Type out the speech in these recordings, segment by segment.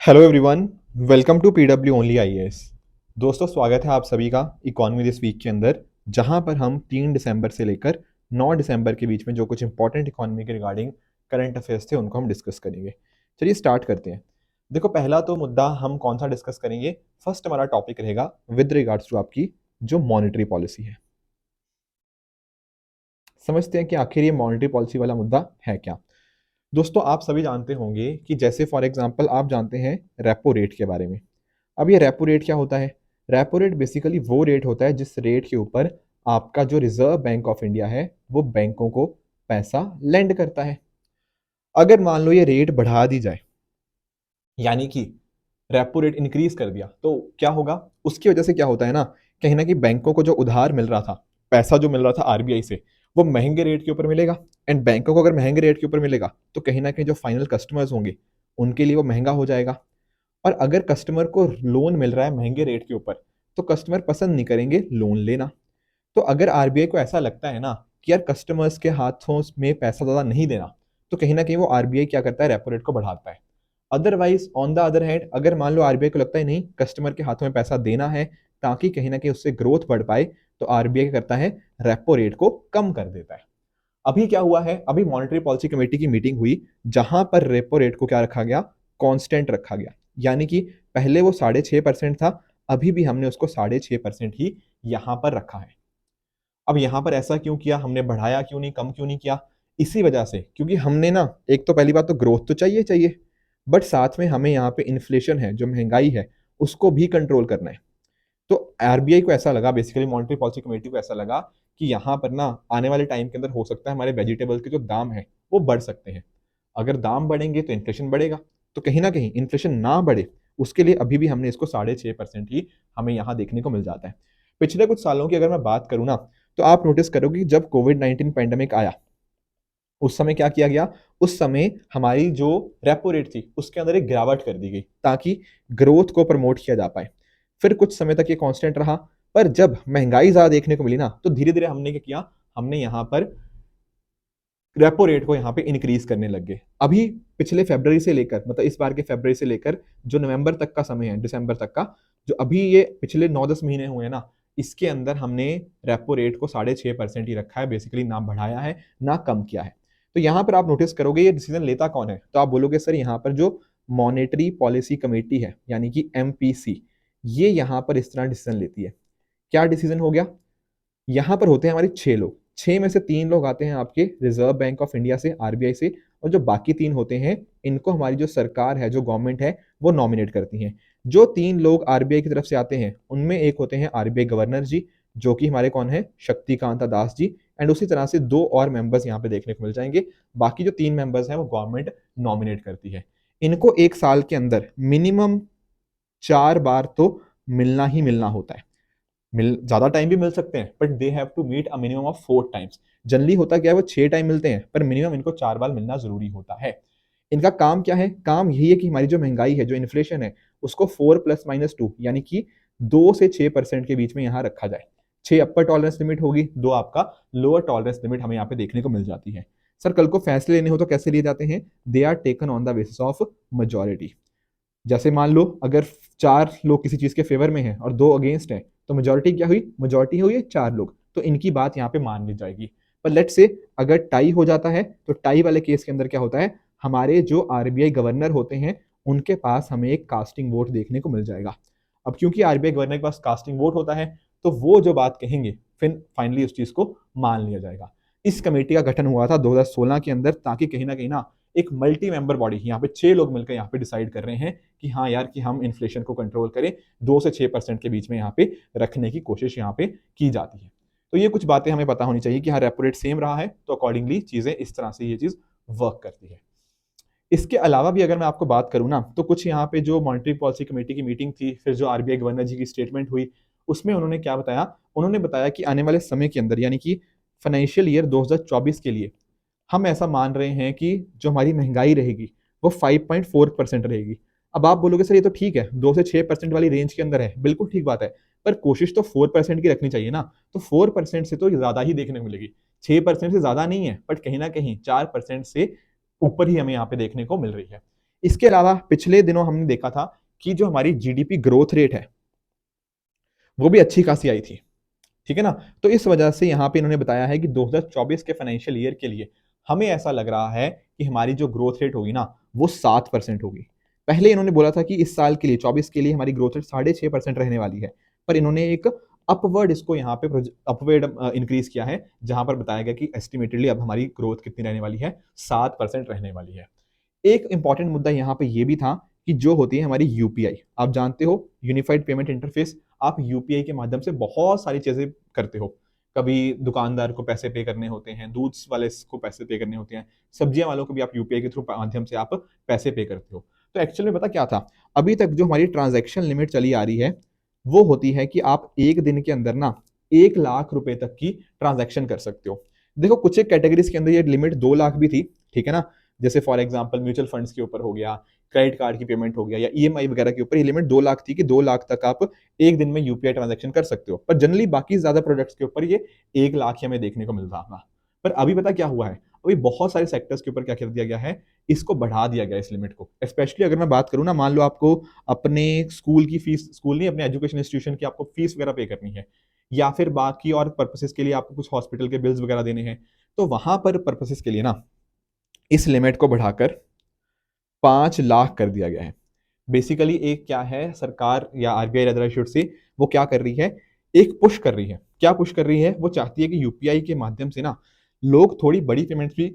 Hello everyone, welcome to PW only IAS. दोस्तों, स्वागत है आप सभी का इकोनॉमी दिस वीक के अंदर, जहां पर हम 3 दिसंबर से लेकर 9 दिसंबर के बीच में जो कुछ इंपॉर्टेंट इकोनॉमी के रिगार्डिंग करंट अफेयर्स थे उनको हम डिस्कस करेंगे। चलिए स्टार्ट करते हैं। देखो, पहला तो मुद्दा हम कौन सा डिस्कस करेंगे। फर्स्ट हमारा टॉपिक रहेगा विद रिगार्ड्स टू आपकी जो मॉनेटरी पॉलिसी है। समझते हैं कि आखिर ये मॉनेटरी पॉलिसी वाला मुद्दा है क्या। दोस्तों, आप सभी जानते होंगे कि जैसे फॉर एग्जांपल आप जानते हैं रेपो रेट के बारे में। अब ये रेपो रेट क्या होता है? रेपो रेट बेसिकली वो रेट होता है जिस रेट के ऊपर आपका जो रिजर्व बैंक ऑफ इंडिया है वो बैंकों को पैसा लेंड करता है। अगर मान लो ये रेट बढ़ा दी जाए, यानी कि रेपो रेट इंक्रीज कर दिया, तो क्या होगा? उसकी वजह से क्या होता है ना कि बैंकों को जो उधार मिल रहा था, पैसा जो मिल रहा था आरबीआई से, वो महंगे रेट के ऊपर मिलेगा। एंड बैंकों को अगर महंगे रेट के ऊपर मिलेगा तो कहीं ना कहीं जो फाइनल कस्टमर्स होंगे उनके लिए वो महंगा हो जाएगा। और अगर कस्टमर को लोन मिल रहा है महंगे रेट के ऊपर, तो कस्टमर पसंद नहीं करेंगे लोन लेना। तो अगर आरबीआई को ऐसा लगता है ना कि यार कस्टमर्स के हाथों में पैसा ज़्यादा नहीं देना, तो कहीं ना कहीं वो आरबीआई क्या करता है, रेपो रेट को बढ़ाता है। Otherwise on the other hand, अगर मान लो आरबीआई को लगता है नहीं कस्टमर के हाथों में पैसा देना है ताकि कहीं ना कहीं उससे ग्रोथ बढ़ पाए, तो आरबीआई क्या करता है, रेपो रेट को कम कर देता है। अभी क्या हुआ है, अभी मॉनेटरी पॉलिसी कमेटी की मीटिंग हुई जहां पर रेपो रेट को क्या रखा गया, कांस्टेंट रखा गया। यानी कि पहले वो 6.5% था, अभी भी हमने उसको 6.5% ही यहां पर रखा है। अब यहां पर ऐसा क्यों किया हमने, बढ़ाया क्यों नहीं, कम क्यों नहीं किया? इसी वजह से क्योंकि हमने ना, एक तो पहली बात तो ग्रोथ तो चाहिए चाहिए, बट साथ में हमें यहाँ पे इन्फ्लेशन है, जो महंगाई है, उसको भी कंट्रोल करना है। तो आरबीआई को ऐसा लगा, बेसिकली मॉनेटरी पॉलिसी कमेटी को ऐसा लगा कि यहाँ पर ना आने वाले टाइम के अंदर हो सकता है हमारे वेजिटेबल के जो दाम है वो बढ़ सकते हैं। अगर दाम बढ़ेंगे तो इन्फ्लेशन बढ़ेगा, तो कहीं ना कहीं इन्फ्लेशन ना बढ़े उसके लिए अभी भी हमने इसको 6.5% ही हमें यहाँ देखने को मिल जाता है। पिछले कुछ सालों की अगर मैं बात करूँ ना, तो आप नोटिस करोगे कि जब कोविड 19 पैंडेमिक आया, उस समय क्या किया गया, उस समय हमारी जो रेपो रेट थी उसके अंदर एक गिरावट कर दी गई ताकि ग्रोथ को प्रमोट किया जा पाए। फिर कुछ समय तक ये कांस्टेंट रहा, पर जब महंगाई ज्यादा देखने को मिली ना, तो धीरे धीरे हमने क्या किया, हमने यहाँ पर रेपो रेट को यहाँ पे इंक्रीज करने लग गए। अभी पिछले फरवरी से लेकर, मतलब इस बार के फरवरी से लेकर जो नवंबर तक का समय है, दिसंबर तक का, जो अभी ये पिछले 9-10 महीने हुए हैं ना, इसके अंदर हमने रेपो रेट को 6.5% ही रखा है, बेसिकली ना बढ़ाया है ना कम किया है। तो यहाँ पर आप नोटिस करोगे ये डिसीजन लेता कौन है, तो आप बोलोगे सर यहाँ पर जो मॉनेटरी पॉलिसी कमेटी है यानी कि एमपीसी, ये यहाँ पर इस तरह डिसीजन लेती है। क्या डिसीजन हो गया? यहाँ पर होते हैं हमारे 6 लोग, 6 में से 3 लोग आते हैं आपके रिजर्व बैंक ऑफ इंडिया से, आरबीआई से, और जो बाकी 3 होते हैं इनको हमारी जो सरकार है, जो गवर्नमेंट है, वो नॉमिनेट करती है। जो 3 लोग आरबीआई की तरफ से आते हैं उनमें एक होते हैं आरबीआई गवर्नर जी, जो कि हमारे कौन है, शक्तिकांता दास जी। एंड उसी तरह से 2 और मेंबर्स यहाँ पे देखने को मिल जाएंगे। बाकी जो 3 मेंबर्स हैं वो गवर्नमेंट नॉमिनेट करती है। इनको एक साल के अंदर मिनिमम 4 बार तो मिलना ही मिलना होता है। मिल ज्यादा टाइम भी मिल सकते हैं, but they have to meet a minimum of 4 times. Generally होता क्या है, वो 6 टाइम मिलते हैं, पर मिनिमम इनको 4 बार मिलना जरूरी होता है। इनका काम क्या है? काम यही है कि हमारी जो महंगाई है, जो इन्फ्लेशन है, उसको 4 ± 2 यानी कि 2 से 6% के बीच में यहाँ रखा जाए। 6 अपर टॉलरेंस लिमिट होगी, 2 आपका लोअर टॉलरेंस लिमिट हमें यहाँ पे देखने को मिल जाती है। सर, कल को फैसले लेने हो तो कैसे लिए जाते हैं? They are taken on the basis of majority. जैसे मान लो अगर 4 लोग किसी चीज के फेवर में हैं और 2 अगेंस्ट हैं, तो मेजोरिटी क्या हुई? मेजोरिटी हुई है 4 लोग, तो इनकी बात यहाँ पे मान ली जाएगी। पर लेट से अगर टाई हो जाता है, तो टाई वाले केस के अंदर क्या होता है, हमारे जो आरबीआई गवर्नर होते हैं उनके पास हमें एक कास्टिंग वोट देखने को मिल जाएगा। अब क्योंकि आरबीआई गवर्नर के पास कास्टिंग वोट होता है, तो वो जो बात कहेंगे फिर फाइनली उस चीज को मान लिया जाएगा। इस कमेटी का गठन हुआ था 2016 के अंदर, ताकि कहीं ना कहीं ना एक मल्टी मेंबर बॉडी, यहाँ पे 6 लोग मिलकर यहाँ पे डिसाइड कर रहे हैं कि हाँ यार, कि हम इन्फ्लेशन को कंट्रोल करें, 2 से 6% के बीच में यहाँ पे रखने की कोशिश यहाँ पे की जाती है। तो ये कुछ बातें हमें पता होनी चाहिए कि हाँ, रेपो रेट सेम रहा है तो अकॉर्डिंगली चीजें इस तरह से ये चीज वर्क करती है। इसके अलावा भी अगर मैं आपको बात करूं ना, तो कुछ यहाँ पे जो मॉनेटरी पॉलिसी कमेटी की मीटिंग थी, फिर जो आरबीआई गवर्नर जी की स्टेटमेंट हुई, उसमें उन्होंने क्या बताया? उन्होंने बताया कि आने वाले समय के अंदर, यानी कि फाइनेंशियल ईयर 2024 के लिए, हम ऐसा मान रहे हैं कि जो हमारी महंगाई रहेगी वो 5.4% रहेगी। अब आप बोलोगे सर ये तो ठीक है, 2 से 6% वाली रेंज के अंदर है, बिल्कुल ठीक बात है, पर कोशिश तो 4% की रखनी चाहिए ना। तो 4% से तो ज्यादा ही देखने को मिलेगी, 6% से ज्यादा नहीं है, बट कहीं ना कहीं 4% से ऊपर ही हमें यहाँ पे देखने को मिल रही है। इसके अलावा पिछले दिनों हमने देखा था कि जो हमारी जीडीपी ग्रोथ रेट है वो भी अच्छी खासी आई थी, ठीक है ना। तो इस वजह से यहाँ पे इन्होंने बताया है कि 2024 के फाइनेंशियल ईयर के लिए हमें ऐसा लग रहा है कि हमारी जो ग्रोथ रेट होगी ना वो 7% होगी। पहले इन्होंने बोला था कि इस साल के लिए 24 के लिए हमारी ग्रोथ रेट 6.5% रहने वाली है, पर इन्होंने एक अपवर्ड इसको यहाँ पे अपवर्ड इंक्रीज किया है, जहां पर बताया गया कि एस्टिमेटेडली अब हमारी ग्रोथ कितनी रहने वाली है, 7% रहने वाली है। एक इंपॉर्टेंट मुद्दा यहाँ पे ये भी था कि जो होती है हमारी यूपीआई, आप जानते हो यूनिफाइड पेमेंट इंटरफेस, आप यूपीआई के माध्यम से बहुत सारी चीजें करते हो। कभी दुकानदार को पैसे पे करने होते हैं, दूध वाले को पैसे पे करने होते हैं, सब्जियां वालों को भी आप यूपीआई के थ्रू माध्यम से आप पैसे पे करते हो। तो एक्चुअली में पता क्या था, अभी तक जो हमारी ट्रांजैक्शन लिमिट चली आ रही है वो होती है कि आप एक दिन के अंदर ना 1 लाख रुपए तक की ट्रांजैक्शन कर सकते हो। देखो कुछ एक कैटेगरीज के अंदर ये लिमिट 2 लाख भी थी, ठीक है ना। जैसे फॉर एग्जांपल म्यूचुअल फंड्स के ऊपर हो गया, क्रेडिट कार्ड की पेमेंट हो गया, या ईएमआई वगैरह के ऊपर ये लिमिट 2 लाख थी कि 2 लाख तक आप एक दिन में यूपीआई ट्रांजैक्शन कर सकते हो। पर जनरली बाकी ज्यादा प्रोडक्ट्स के ऊपर ये 1 लाख ही हमें देखने को मिल रहा था। पर अभी पता क्या हुआ है, अभी बहुत सारे सेक्टर्स के ऊपर क्या कर दिया गया है, इसको बढ़ा दिया गया इस लिमिट को। स्पेशली अगर मैं बात करूँ ना, मान लो आपको अपने स्कूल की फीस, स्कूल नहीं अपने एजुकेशन इंस्टीट्यूशन की आपको फीस वगैरह पे करनी है, या फिर बाकी और पर्पसेस के लिए आपको कुछ हॉस्पिटल के बिल्स वगैरह देने हैं, तो वहां पर पर्पसेस के लिए ना इस लिमिट को बढ़ाकर 5 लाख कर दिया गया है। बेसिकली एक क्या है, सरकार या आरबीआई अदर शुड से वो क्या कर रही है, एक पुश कर रही है। क्या पुश कर रही है, वो चाहती है कि यूपीआई के माध्यम से ना लोग थोड़ी बड़ी पेमेंट्स भी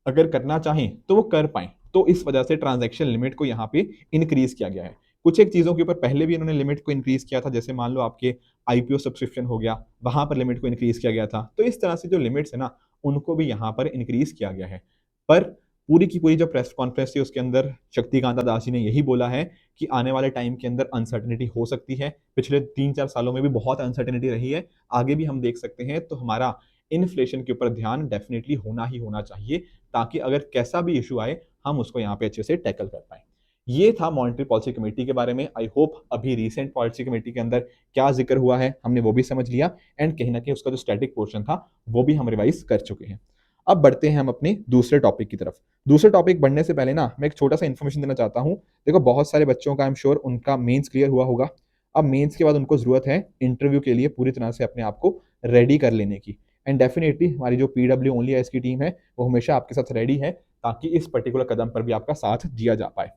अगर करना चाहें तो वो कर पाए। तो इस वजह से ट्रांजैक्शन लिमिट को यहाँ पे इंक्रीज किया गया है। कुछ एक चीजों के ऊपर पहले भी इन्होंने लिमिट को इंक्रीज किया था, जैसे मान लो आपके आईपीओ सब्सक्रिप्शन हो गया, वहां पर लिमिट को इंक्रीज किया गया था। तो इस तरह से जो लिमिट्स है ना उनको भी यहाँ पर इंक्रीज किया गया है। पर पूरी की पूरी जो प्रेस कॉन्फ्रेंस थी उसके अंदर शक्तिकांता दास जी ने यही बोला है कि आने वाले टाइम के अंदर अनसर्टेनिटी हो सकती है। पिछले 3-4 सालों में भी बहुत अनसर्टेनिटी रही है, आगे भी हम देख सकते हैं। तो हमारा इन्फ्लेशन के ऊपर ध्यान डेफिनेटली होना ही होना चाहिए, ताकि अगर कैसा भी इशू आए हम उसको यहाँ पे अच्छे से टैकल कर पाए। ये था मॉनेटरी पॉलिसी कमेटी के बारे में। आई होप अभी रिसेंट पॉलिसी कमेटी के अंदर क्या जिक्र हुआ है हमने वो भी समझ लिया, एंड कहीं ना कहीं उसका जो स्टैटिक पोर्शन था वो भी हम रिवाइज कर चुके हैं। अब बढ़ते हैं हम अपने दूसरे टॉपिक की तरफ। दूसरे टॉपिक बढ़ने से पहले ना मैं एक छोटा सा इन्फॉर्मेशन देना चाहता हूँ। देखो बहुत सारे बच्चों का आई एम श्योर उनका मेंस क्लियर हुआ होगा। अब मेंस के बाद उनको जरूरत है इंटरव्यू के लिए पूरी तरह से अपने आप को रेडी कर लेने की। एंड डेफिनेटली हमारी जो पीडब्ल्यू ओनली आईएएस की टीम है वो हमेशा आपके साथ रेडी है, ताकि इस पर्टिकुलर कदम पर भी आपका साथ दिया जा पाए।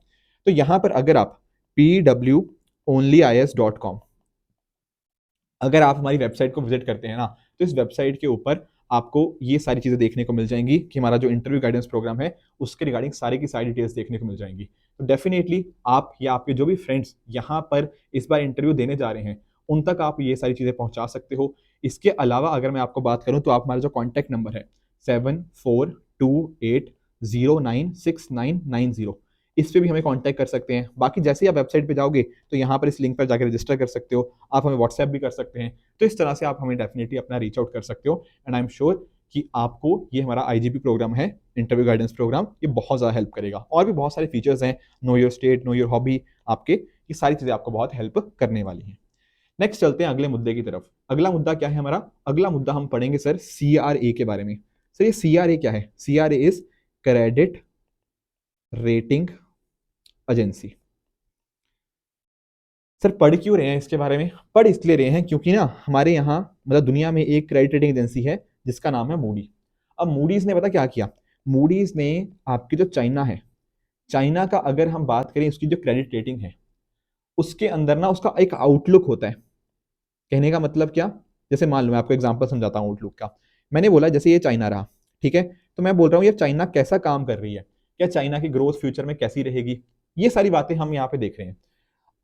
तो यहाँ पर अगर आप pwonlyias.com अगर आप हमारी वेबसाइट को विजिट करते हैं ना, तो इस वेबसाइट के ऊपर आपको ये सारी चीजें देखने को मिल जाएंगी कि हमारा जो इंटरव्यू गाइडेंस प्रोग्राम है उसके रिगार्डिंग सारी की सारी डिटेल्स देखने को मिल जाएंगी। तो डेफिनेटली आप या आपके जो भी फ्रेंड्स यहाँ पर इस बार इंटरव्यू देने जा रहे हैं उन तक आप ये सारी चीजें पहुंचा सकते हो। इसके अलावा अगर मैं आपको बात करूं तो आप हमारा जो कॉन्टैक्ट नंबर है 7428096990, इस पे भी हमें कांटेक्ट कर सकते हैं। बाकी जैसे ही आप वेबसाइट पे जाओगे तो यहाँ पर इस लिंक पर जाकर रजिस्टर कर सकते हो, आप हमें व्हाट्सएप भी कर सकते हैं। तो इस तरह से आप हमें डेफिनेटली अपना रीच आउट कर सकते हो, एंड आई एम श्योर कि आपको ये हमारा आईजीपी प्रोग्राम है, इंटरव्यू गाइडेंस प्रोग्राम, ये बहुत ज़्यादा हेल्प करेगा। और भी बहुत सारे फीचर्स हैं, know your state, know your hobby, आपके ये सारी चीज़ें आपको बहुत हेल्प करने वाली हैं। नेक्स्ट चलते हैं अगले मुद्दे की तरफ। अगला मुद्दा क्या है हमारा, अगला मुद्दा हम पढ़ेंगे सर सीआरए के बारे में। सर ये सीआरए क्या है, CRA is credit rating agency. Sir पढ़ क्यों रहे हैं इसके बारे में, पढ़ इसलिए रहे हैं क्योंकि ना हमारे यहाँ मतलब दुनिया में एक क्रेडिट रेटिंग एजेंसी है जिसका नाम है मूडी। अब मूडीज ने पता क्या किया, मूडीज ने आपकी जो चाइना है, चाइना का अगर हम बात करें उसकी जो क्रेडिट रेटिंग है उसके अंदर ना उसका एक आउटलुक होता है। कहने का मतलब क्या, जैसे मान लो मैं आपको एग्जांपल समझाता हूँ आउटलुक का। मैंने बोला जैसे ये चाइना रहा, ठीक है, तो मैं बोल रहा हूँ ये चाइना कैसा काम कर रही है, क्या चाइना की ग्रोथ फ्यूचर में कैसी रहेगी, ये सारी बातें हम यहाँ पे देख रहे हैं।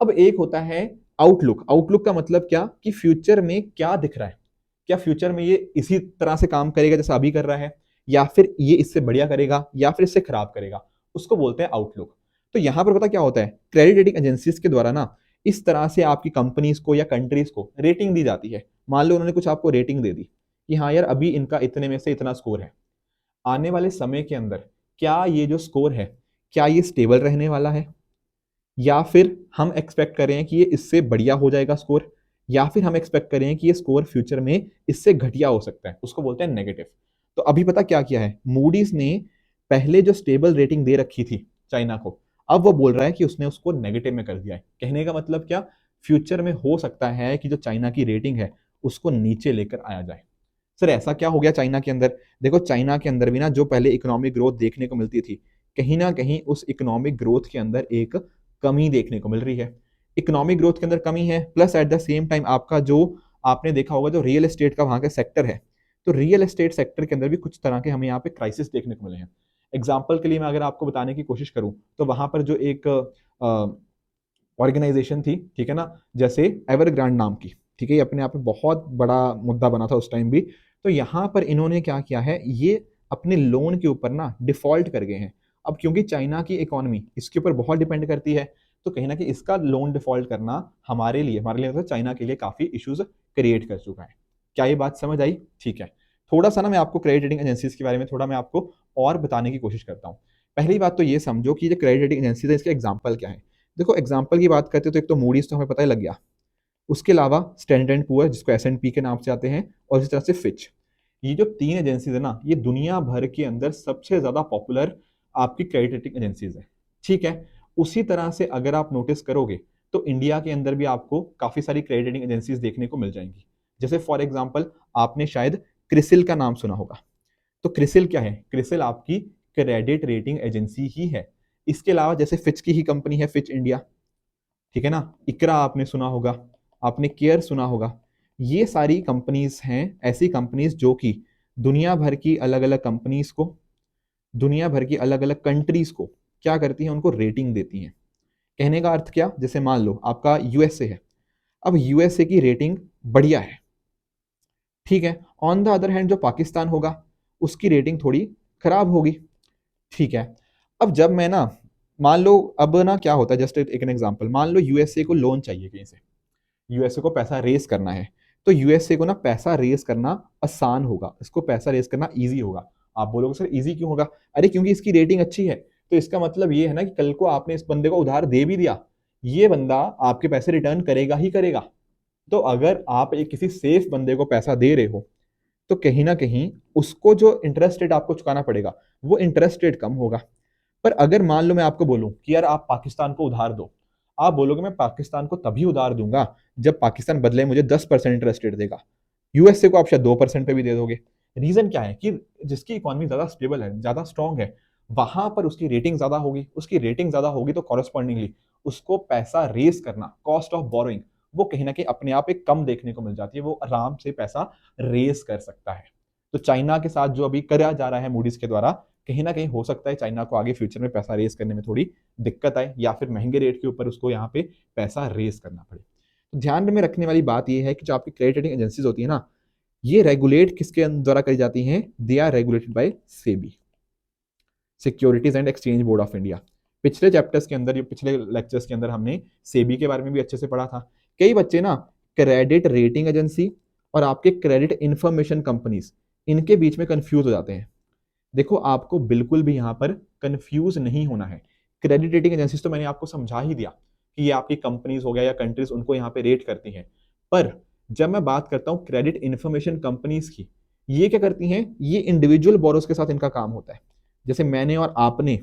अब एक होता है आउटलुक, आउटलुक का मतलब क्या कि फ्यूचर में क्या दिख रहा है, क्या फ्यूचर में ये इसी तरह से काम करेगा जैसा अभी कर रहा है, या फिर ये इससे बढ़िया करेगा, या फिर इससे खराब करेगा, उसको बोलते हैं आउटलुक। तो यहां पर पता क्या होता है, क्रेडिट रेटिंग एजेंसीज के द्वारा ना इस तरह से आपकी कंपनीज को या कंट्रीज को रेटिंग दी जाती है। मान लो उन्होंने कुछ आपको रेटिंग दे दी कि हाँ यार अभी इनका इतने में से इतना स्कोर है, आने वाले समय के अंदर क्या ये जो स्कोर है क्या ये स्टेबल रहने वाला है, या फिर हम एक्सपेक्ट कर रहे हैं कि ये इससे बढ़िया हो जाएगा स्कोर, या फिर हम एक्सपेक्ट कर रहे हैं कि ये स्कोर फ्यूचर में इससे घटिया हो सकता है, उसको बोलते हैं नेगेटिव। तो अभी पता क्या किया है मूडीज ने, पहले जो स्टेबल रेटिंग दे रखी थी चाइना को, अब वो बोल रहा है कि उसने उसको नेगेटिव में कर दिया है। कहने का मतलब क्या, फ्यूचर में हो सकता है कि जो चाइना की रेटिंग है उसको नीचे लेकर आया जाए। सर ऐसा क्या हो गया चाइना के अंदर? देखो चाइना के अंदर भी ना जो पहले इकोनॉमिक ग्रोथ देखने को मिलती थी, कहीं ना कहीं उस इकोनॉमिक ग्रोथ के अंदर एक कमी देखने को मिल रही है। इकोनॉमिक ग्रोथ के अंदर कमी है, plus at the same time आपका जो आपने देखा होगा जो रियल एस्टेट का वहां का सेक्टर है, तो रियल एस्टेट सेक्टर के अंदर भी कुछ तरह के हमें यहाँ पे क्राइसिस देखने को मिले हैं। एग्जाम्पल के लिए मैं अगर आपको बताने की कोशिश करूं तो वहां पर जो एक ऑर्गेनाइजेशन थी, ठीक है ना, जैसे एवरग्रांड नाम की, ठीक है, ये अपने आप में बहुत बड़ा मुद्दा बना था उस टाइम भी। तो यहाँ पर इन्होंने क्या किया है, ये अपने लोन के ऊपर ना डिफॉल्ट कर गए हैं। अब क्योंकि चाइना की इकोनॉमी इसके ऊपर बहुत डिपेंड करती है, तो कहीं ना कहीं इसका लोन डिफॉल्ट करना हमारे लिए मतलब चाइना के लिए काफी इश्यूज क्रिएट कर चुका है। क्या ये बात समझ आई? ठीक है, थोड़ा सा ना मैं आपको क्रेडिट रेटिंग एजेंसीज के बारे में थोड़ा मैं आपको और बताने की कोशिश करता हूँ। पहली बात तो ये समझो कि जो क्रेडिट रेटिंग एजेंसीज है इसके एग्जाम्पल क्या है। देखो एग्जाम्पल की बात करते हो तो एक तो मूडीज तो हमें पता ही लग गया, उसके अलावा स्टैंडर्ड एंड पुअर जिसको S&P के नाम से आते हैं, और इसी तरह से फिच। ये जो तीन एजेंसीज है ना, ये दुनिया भर के अंदर सबसे ज्यादा पॉपुलर आपकी क्रेडिट रेटिंग एजेंसीज है। ठीक है, उसी तरह से अगर आप नोटिस करोगे तो इंडिया के अंदर भी आपको काफी सारी क्रेडिट रेटिंग एजेंसीज देखने को मिल जाएंगी। जैसे फॉर एग्जाम्पल आपने शायद क्रिसिल का नाम सुना होगा। तो क्रिसिल क्या है? क्रिसिल आपकी क्रेडिट रेटिंग एजेंसी ही है। इसके अलावा जैसे फिच की ही कंपनी है फिच इंडिया, ठीक है ना, इकरा आपने सुना होगा, आपने केयर सुना होगा। ये सारी कंपनीज हैं, ऐसी कंपनीज जो कि दुनिया भर की अलग अलग कंपनीज को, दुनिया भर की अलग अलग कंट्रीज को क्या करती हैं, उनको रेटिंग देती हैं। कहने का अर्थ क्या, जैसे मान लो आपका यूएसए है, अब यूएसए की रेटिंग बढ़िया है, ठीक है, ऑन द अदर हैंड जो पाकिस्तान होगा उसकी रेटिंग थोड़ी खराब होगी, ठीक है। अब जब मैं ना, मान लो अब ना क्या होता है, जस्ट एक एग्जांपल, मान लो यूएसए को लोन चाहिए कहीं से, यूएसए को पैसा रेस करना है, तो यूएसए को ना पैसा रेस करना आसान होगा, इसको पैसा रेस करना इजी होगा। आप बोलोगे सर इजी क्यों होगा? अरे क्योंकि इसकी रेटिंग अच्छी है। तो इसका मतलब ये है ना कि कल को आपने इस बंदे को उधार दे भी दिया, ये बंदा आपके पैसे रिटर्न करेगा ही करेगा। तो अगर आप एक किसी सेफ बंदे को पैसा दे रहे हो तो कहीं ना कहीं उसको जो इंटरेस्ट रेट आपको चुकाना पड़ेगा वो इंटरेस्ट रेट कम होगा। पर अगर मान लो मैं आपको बोलूं कि यार आप पाकिस्तान को उधार दो, आप बोलोगे मैं पाकिस्तान को तभी उधार दूंगा जब पाकिस्तान बदले मुझे 10% इंटरेस्ट रेट देगा। यूएसए को आप शायद 2% पे भी दे दोगे। रीजन क्या है कि जिसकी इकोनॉमी ज्यादा स्टेबल है, ज्यादा स्ट्रांग है, वहां पर उसकी रेटिंग ज्यादा होगी, उसकी रेटिंग ज्यादा होगी तो कॉरेस्पॉन्डिंगली उसको पैसा रेस करना, कॉस्ट ऑफ बोरोइंग, वो कहीं ना कहीं अपने आप एक कम देखने को मिल जाती है, वो आराम से पैसा रेस कर सकता है। तो चाइना के साथ जो अभी करा जा रहा है मूडीज के द्वारा, कहीं ना कहीं हो सकता है चाइना को आगे फ्यूचर में पैसा रेस करने में थोड़ी दिक्कत आए, या फिर महंगे रेट के ऊपर उसको यहाँ पे पैसा रेस करना पड़े। तो ध्यान में रखने वाली बात यह है कि जो आपकी क्रेडिट रेटिंग एजेंसीज होती है ना, ये रेगुलेट किसके द्वारा करी जाती हैं? They are regulated by SEBI, securities and exchange board of India. पिछले चैप्टर्स के अंदर, पिछले लेक्चर्स के अंदर हमने सेबी के बारे में भी अच्छे से पढ़ा था। कई बच्चे ना क्रेडिट रेटिंग एजेंसी और आपके क्रेडिट इंफॉर्मेशन कंपनीज, इनके बीच में कंफ्यूज हो जाते हैं। देखो आपको बिल्कुल भी यहाँ पर कंफ्यूज नहीं होना है। क्रेडिट रेटिंग एजेंसीज तो मैंने आपको समझा ही दिया कि ये आपकी कंपनीज हो गया या कंट्रीज, उनको यहाँ पे रेट करती हैं। पर जब मैं बात करता हूँ क्रेडिट इंफॉर्मेशन कंपनीज की, ये क्या करती हैं? ये इंडिविजुअल बोरोस के साथ इनका काम होता है। जैसे मैंने और आपने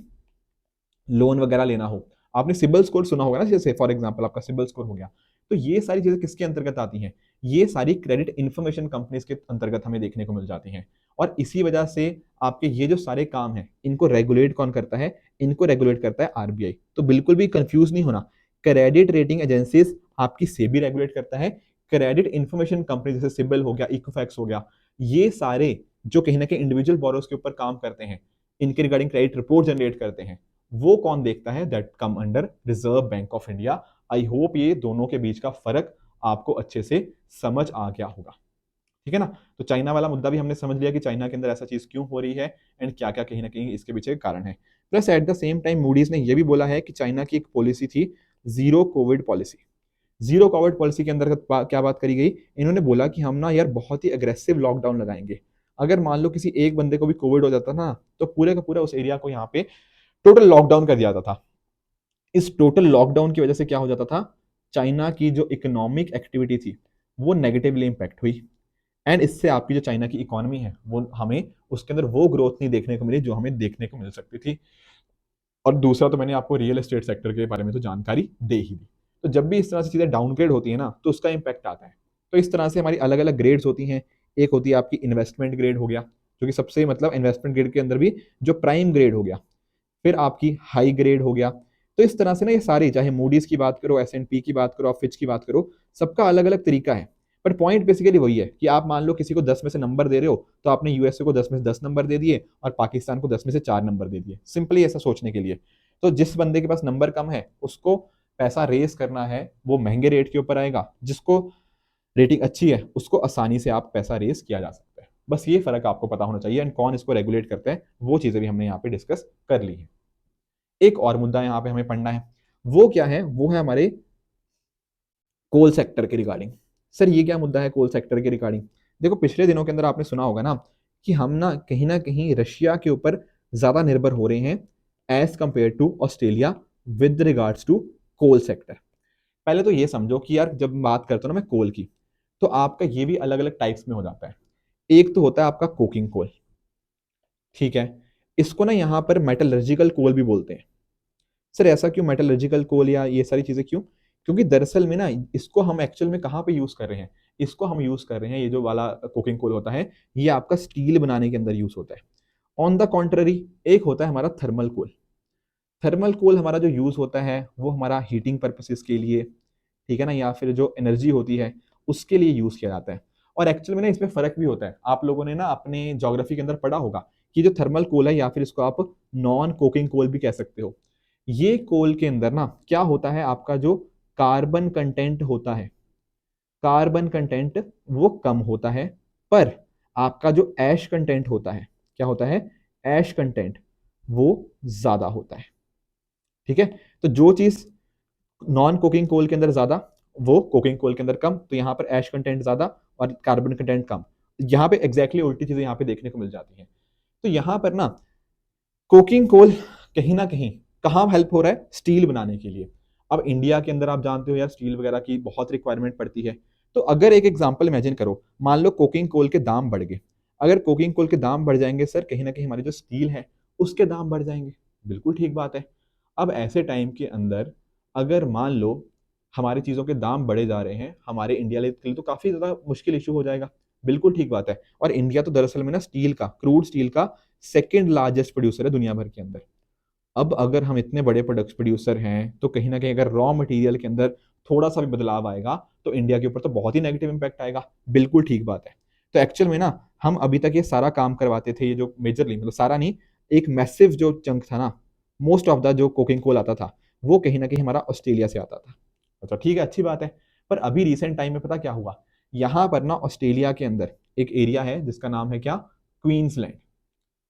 लोन वगैरह लेना हो, आपने सिबिल स्कोर सुना होगा ना, जैसे फॉर एग्जांपल आपका सिबिल स्कोर हो गया, तो ये सारी चीजें किसके अंतर्गत आती हैं? ये सारी क्रेडिट इंफॉर्मेशन कंपनीज के अंतर्गत हमें देखने को मिल जाती हैं। और इसी वजह से आपके ये जो सारे काम हैं, इनको रेगुलेट कौन करता है? इनको रेगुलेट करता है आरबीआई। तो बिल्कुल भी कंफ्यूज नहीं होना, क्रेडिट रेटिंग एजेंसीज आपकी सेबी रेगुलेट करता है, क्रेडिट इंफॉर्मेशन कंपनी जैसे सिबिल हो गया, इक्विफैक्स हो गया, ये सारे जो कहीं ना कहीं इंडिविजुअल बोरोस के ऊपर काम करते हैं, इनके रिगार्डिंग क्रेडिट रिपोर्ट जनरेट करते हैं, वो कौन देखता है? That come under reserve bank of India. I hope ये दोनों के बीच का फर्क आपको अच्छे से समझ आ गया होगा, ठीक है ना। तो चाइना वाला मुद्दा भी हमने समझ लिया कि चाइना के अंदर ऐसा चीज क्यों हो रही है एंड क्या क्या कहीं ना कहीं इसके पीछे कारण है। Plus at the same time Moody's ने यह भी बोला है कि चाइना की एक पॉलिसी थी, zero Covid policy. Zero Covid policy के अंदर क्या बात करी गई? इन्होंने बोला कि हम ना यार बहुत ही अग्रेसिव लॉकडाउन लगाएंगे। अगर मान लो किसी एक बंदे को भी कोविड हो जाता ना, तो पूरे का पूरा उस एरिया को यहाँ पे टोटल लॉकडाउन कर दिया जाता था। इस टोटल लॉकडाउन की वजह से क्या हो जाता था? चाइना की जो इकोनॉमिक एक्टिविटी थी वो नेगेटिवली इंपैक्ट हुई, एंड इससे आपकी जो चाइना की इकोनॉमी है वो हमें उसके अंदर वो ग्रोथ नहीं देखने को मिली जो हमें देखने को मिल सकती थी और दूसरा तो मैंने आपको रियल एस्टेट सेक्टर के बारे में तो जानकारी दे ही दी। तो जब भी इस तरह से चीज़ें डाउनग्रेड होती है ना, तो उसका इम्पैक्ट आता है। तो इस तरह से हमारी अलग अलग ग्रेड्स होती हैं। एक होती है आपकी इन्वेस्टमेंट ग्रेड हो गया, जो कि सबसे मतलब इन्वेस्टमेंट ग्रेड के अंदर भी जो प्राइम ग्रेड हो गया, फिर आपकी हाई ग्रेड हो गया। तो इस तरह से ना ये सारी, चाहे मूडीज की बात करो, S&P की बात करो, फिच की बात करो, सबका अलग अलग तरीका है। पर पॉइंट बेसिकली वही है कि आप मान लो किसी को 10 में से नंबर दे रहे हो, तो आपने यूएसए को 10 में से 10 नंबर दे दिए और पाकिस्तान को 10 में से 4 नंबर दे दिए, सिंपली ऐसा सोचने के लिए। तो जिस बंदे के पास नंबर कम है उसको पैसा रेस करना है, वो महंगे रेट के ऊपर आएगा। जिसको रेटिंग अच्छी है उसको आसानी से आप पैसा रेस किया जा सकता है। बस ये फर्क आपको पता होना चाहिए, एंड कौन इसको रेगुलेट करते हैं, वो चीजें भी हमने यहाँ पे डिस्कस कर ली है। एक और मुद्दा यहाँ पे हमें पढ़ना है, वो क्या है, वो है हमारे कोल सेक्टर के रिगार्डिंग। सर ये क्या मुद्दा है कोल सेक्टर के रिगार्डिंग? देखो पिछले दिनों के अंदर आपने सुना होगा कि हम ना कहीं रशिया के ऊपर ज्यादा निर्भर हो रहे हैं as compare to Australia with regards to coal sector. पहले तो ये समझो कि यार जब बात करता हूँ ना मैं कोल की, तो आपका ये भी अलग अलग टाइप्स में हो जाता है। एक तो होता है आपका कोकिंग कोल, ठीक है, इसको ना यहाँ पर मेटलर्जिकल कोल भी बोलते हैं। सर ऐसा क्यों, मेटलर्जिकल कोल या ये सारी चीजें क्यों? क्योंकि दरअसल में ना इसको हम एक्चुअल में कहाँ पे यूज कर रहे हैं, इसको हम यूज कर रहे हैं, ये जो वाला कुकिंग कोल होता है ये आपका स्टील बनाने के अंदर यूज होता है। ऑन द कॉन्ट्ररी एक होता है हमारा थर्मल कोल। थर्मल कोल हमारा जो यूज होता है वो हमारा हीटिंग पर्पसेस के लिए, ठीक है ना, या फिर जो एनर्जी होती है उसके लिए यूज किया जाता है। और एक्चुअल में ना इसमें फर्क भी होता है, आप लोगों ने ना अपने ज्योग्राफी के अंदर पढ़ा होगा कि जो थर्मल कोल है, या फिर इसको आप नॉन कोकिंग कोल भी कह सकते हो, ये कोल के अंदर ना क्या होता है, आपका जो कार्बन कंटेंट होता है, कार्बन कंटेंट वो कम होता है, पर आपका जो ऐश कंटेंट होता है, क्या होता है, ऐश कंटेंट वो ज्यादा होता है। ठीक है, तो जो चीज नॉन कोकिंग कोल के अंदर ज्यादा, वो कोकिंग कोल के अंदर कम, तो यहाँ पर ऐश कंटेंट ज्यादा और कार्बन कंटेंट कम। यहाँ पे एग्जैक्टली उल्टी चीजें यहाँ पे देखने को मिल जाती हैं। तो यहाँ पर ना कोकिंग कोल कहीं ना कहीं कहाँ हेल्प हो रहा है, स्टील बनाने के लिए। अब इंडिया के अंदर आप जानते हो यार स्टील वगैरह की बहुत रिक्वायरमेंट पड़ती है। तो अगर एक एग्जांपल इमेजिन करो, मान लो कोकिंग कोल के दाम बढ़ गए, अगर कोकिंग कोल के दाम बढ़ जाएंगे सर, कहीं ना कहीं हमारी जो स्टील है उसके दाम बढ़ जाएंगे। बिल्कुल ठीक बात है। अब ऐसे टाइम के अंदर अगर मान लो हमारी चीज़ों के दाम बढ़े जा रहे हैं, हमारे इंडिया के लिए तो काफ़ी ज़्यादा मुश्किल इशू हो जाएगा। बिल्कुल ठीक बात है। और इंडिया तो दरअसल में ना स्टील का, क्रूड स्टील का सेकेंड लार्जेस्ट प्रोड्यूसर है दुनिया भर के अंदर। अब अगर हम इतने बड़े प्रोडक्ट प्रोड्यूसर हैं, तो कहीं ना कहीं अगर रॉ मटेरियल के अंदर थोड़ा सा भी बदलाव आएगा तो इंडिया के ऊपर तो बहुत ही नेगेटिव इंपैक्ट आएगा। बिल्कुल ठीक बात है। तो एक्चुअल में ना हम अभी तक ये सारा काम करवाते थे, ये जो मेजरली मतलब सारा नहीं, एक मैसिव जो चंक था ना, मोस्ट ऑफ द जो कोकिंग कोल आता था वो कहीं ना कहीं हमारा ऑस्ट्रेलिया से आता था। अच्छा ठीक है, अच्छी बात है। पर अभी रिसेंट टाइम में पता क्या हुआ, यहाँ पर ना ऑस्ट्रेलिया के अंदर एक एरिया है जिसका नाम है क्या, क्वींसलैंड,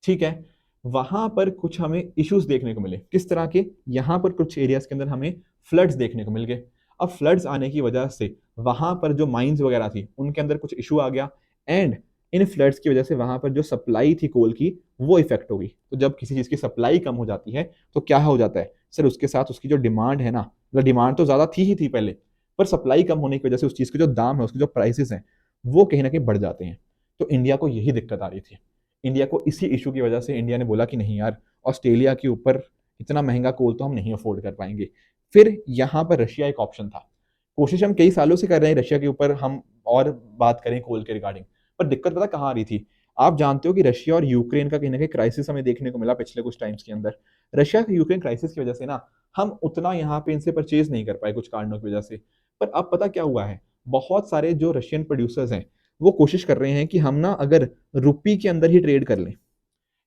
ठीक है। वहां पर कुछ हमें इश्यूज देखने को मिले, किस तरह के, यहाँ पर कुछ एरियाज के अंदर हमें फ्लड्स देखने को मिल गए। अब फ्लड्स आने की वजह से वहां पर जो माइंस वगैरह थी उनके अंदर कुछ इशू आ गया, एंड इन फ्लड्स की वजह से वहां पर जो सप्लाई थी कोल की वो इफेक्ट हो गई। तो जब किसी चीज की सप्लाई कम हो जाती है तो क्या हो जाता है सर, उसके साथ उसकी जो डिमांड है ना, मतलब डिमांड तो ज्यादा थी ही थी पहले, पर सप्लाई कम होने की वजह से उस चीज के जो दाम है, उसके जो प्राइसेस हैं, वो कहीं ना कहीं बढ़ जाते हैं। तो इंडिया को यही दिक्कत आ रही थी। इंडिया को इसी इशू की वजह से इंडिया ने बोला कि नहीं यार, ऑस्ट्रेलिया के ऊपर इतना महंगा कोल तो हम नहीं अफोर्ड कर पाएंगे। फिर यहाँ पर रशिया एक ऑप्शन था। कोशिश हम कई सालों से कर रहे हैं रशिया के ऊपर हम और बात करें कोल के रिगार्डिंग, पर दिक्कत पता कहाँ आ रही थी? आप जानते हो कि रशिया और यूक्रेन का कहीं ना कहीं क्राइसिस हमें देखने को मिला पिछले कुछ टाइम्स के अंदर। रशिया के यूक्रेन क्राइसिस की वजह से ना हम उतना यहाँ पे इनसे परचेज नहीं कर पाए कुछ कारणों की वजह से। पर अब पता क्या हुआ है, बहुत सारे जो रशियन प्रोड्यूसर्स हैं वो कोशिश कर रहे हैं कि हम ना अगर रुपी के अंदर ही ट्रेड कर लें,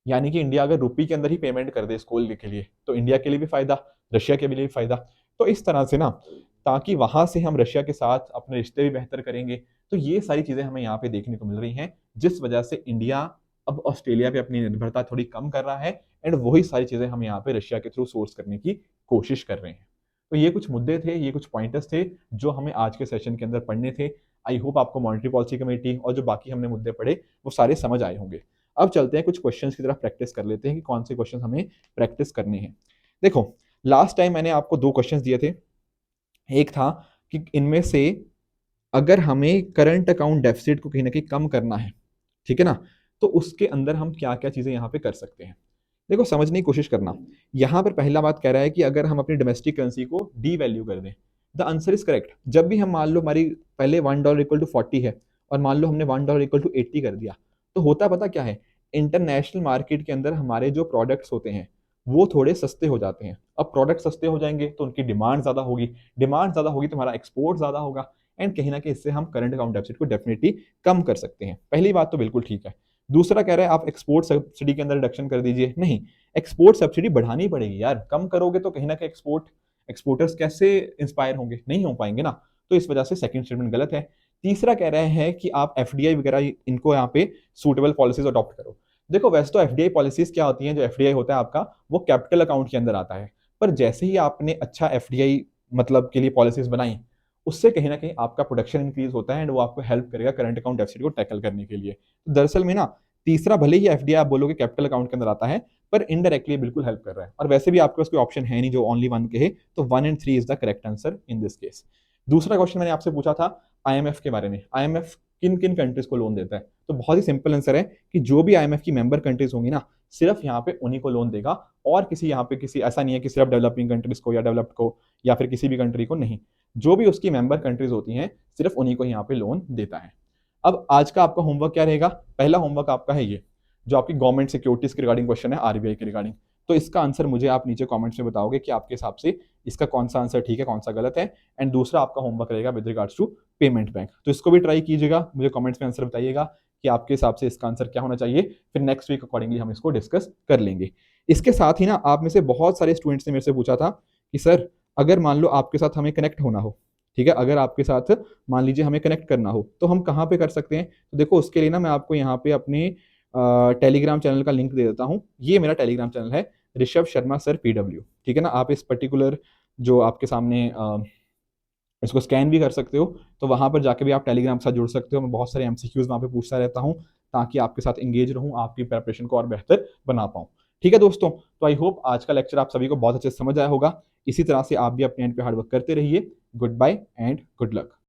यानी कि इंडिया अगर रुपी के अंदर ही पेमेंट कर दे इस कोल के लिए, तो इंडिया के लिए भी फायदा, रशिया के लिए भी फायदा। तो इस तरह से ना, ताकि वहां से हम रशिया के साथ अपने रिश्ते भी बेहतर करेंगे। तो ये सारी चीजें हमें यहाँ पे देखने को मिल रही हैं, जिस वजह से इंडिया अब ऑस्ट्रेलिया पे अपनी निर्भरता थोड़ी कम कर रहा है, एंड वही सारी चीजें हम यहाँ पे रशिया के थ्रू सोर्स करने की कोशिश कर रहे हैं। तो ये कुछ मुद्दे थे, ये कुछ पॉइंटर्स थे जो हमें आज के सेशन के अंदर पढ़ने थे। आई होप आपको मॉनेटरी पॉलिसी कमेटी और जो बाकी हमने मुद्दे पढ़े वो सारे समझ आए होंगे। अब चलते हैं कुछ क्वेश्चंस की तरफ, प्रैक्टिस कर लेते हैं कि कौन से क्वेश्चन हमें प्रैक्टिस करने हैं। देखो लास्ट टाइम मैंने आपको दो क्वेश्चंस दिए थे। एक था कि इनमें से अगर हमें करंट अकाउंट डेफिसिट को कहीं ना कहीं कम करना है, ठीक है ना, तो उसके अंदर हम क्या क्या चीजें यहाँ पे कर सकते हैं। देखो समझने की कोशिश करना, यहाँ पर पहला बात कह रहा है कि अगर हम अपनी डोमेस्टिक करेंसी को डी वैल्यू कर दें, द आंसर इज करेक्ट। जब भी हम मान लो हमारी पहले $1 = 40 है और मान लो हमने $1 = 80 कर दिया, तो होता पता क्या है, इंटरनेशनल मार्केट के अंदर हमारे जो प्रोडक्ट्स होते हैं वो थोड़े सस्ते हो जाते हैं। अब प्रोडक्ट सस्ते हो जाएंगे तो उनकी डिमांड ज़्यादा होगी, डिमांड ज़्यादा होगी तो हमारा एक्सपोर्ट ज़्यादा होगा, एंड कहीं ना कहीं इससे हम करंट अकाउंट डेफिसिट को डेफिनेटली कम कर सकते हैं। पहली बात तो बिल्कुल ठीक है। दूसरा कह रहा है आप एक्सपोर्ट सब्सिडी के अंदर रिडक्शन कर दीजिए, नहीं, एक्सपोर्ट सब्सिडी बढ़ानी पड़ेगी यार, कम करोगे तो कहीं ना कहीं एक्सपोर्टर्स कैसे इंस्पायर होंगे, नहीं हो पाएंगे ना। तो इस वजह से सेकंड स्टेटमेंट गलत है। तीसरा कह रहे हैं कि आप एफडीआई वगैरह इनको यहाँ पे सूटेबल पॉलिसीज अडॉप्ट करो। देखो वैसे तो एफडीआई पॉलिसीज क्या होती हैं, जो एफडीआई होता है आपका वो कैपिटल अकाउंट के अंदर आता है, पर जैसे ही आपने अच्छा एफडीआई मतलब के लिए पॉलिसीज बनाई, उससे कहीं ना कहीं आपका प्रोडक्शन इंक्रीज होता है एंड वो आपको हेल्प करेगा करंट अकाउंट डेफिसिट को टैकल करने के लिए। तो दरअसल में ना तीसरा भले ही एफडीआई आप बोलोगे कैपिटल अकाउंट के अंदर आता है, पर इनडायरेक्टली बिल्कुल हेल्प कर रहा है। और वैसे भी आपके पास कोई ऑप्शन है नहीं जो ओनली वन के है, तो 1 and 3 is the correct answer in this case. दूसरा क्वेश्चन मैंने आपसे पूछा था आईएमएफ के बारे में, आईएमएफ किन किन कंट्रीज को लोन देता है, तो बहुत ही सिंपल आंसर है कि जो भी आईएमएफ की मेंबर कंट्रीज होंगी ना, सिर्फ यहाँ पे उन्हीं को लोन देगा, और किसी यहाँ पे किसी ऐसा नहीं है कि सिर्फ डेवलपिंग कंट्रीज को या डेवलप्ड को या फिर किसी भी कंट्री को, नहीं, जो भी उसकी मेंबर कंट्रीज होती हैं सिर्फ उन्हीं को यहाँ पे लोन देता है। अब आज का आपका होमवर्क क्या रहेगा, पहला होमवर्क आपका है ये जो आपकी गवर्नमेंट सिक्योरिटीज के रिगार्डिंग क्वेश्चन है, आरबीआई के रिगार्डिंग। तो इसका आंसर मुझे आप नीचे कमेंट्स में बताओगे कि आपके हिसाब से इसका कौन सा आंसर ठीक है, कौन सा गलत है। एंड दूसरा आपका होमवर्क रहेगा with regards to payment bank, तो इसको भी ट्राई कीजिएगा, मुझे कमेंट्स में आंसर बताइएगा कि आपके हिसाब से इसका आंसर क्या होना चाहिए, फिर नेक्स्ट वीक अकॉर्डिंगली हम इसको डिस्कस कर लेंगे। इसके साथ ही ना आप में से बहुत सारे स्टूडेंट्स ने मेरे से पूछा था कि सर अगर मान लो आपके साथ हमें कनेक्ट होना हो, ठीक है, अगर आपके साथ मान लीजिए हमें कनेक्ट करना हो तो हम कहाँ पे कर सकते हैं। तो देखो उसके लिए ना मैं आपको यहाँ पे अपने टेलीग्राम चैनल का लिंक दे देता हूँ। ये मेरा टेलीग्राम चैनल है, ऋषभ शर्मा सर पीडब्ल्यू, ठीक है ना। आप इस पर्टिकुलर जो आपके सामने इसको स्कैन भी कर सकते हो, तो वहां पर जाके भी आप टेलीग्राम के साथ जुड़ सकते हो। मैं बहुत सारे एमसीक्यूज वहां पे पूछता रहता हूँ ताकि आपके साथ एंगेज रहूँ, आपकी प्रेपरेशन को और बेहतर बना पाऊँ। ठीक है दोस्तों, तो आई होप आज का लेक्चर आप सभी को बहुत अच्छे से समझ आया होगा। इसी तरह से आप भी अपने एंड पे हार्डवर्क करते रहिए। Good bye and good luck.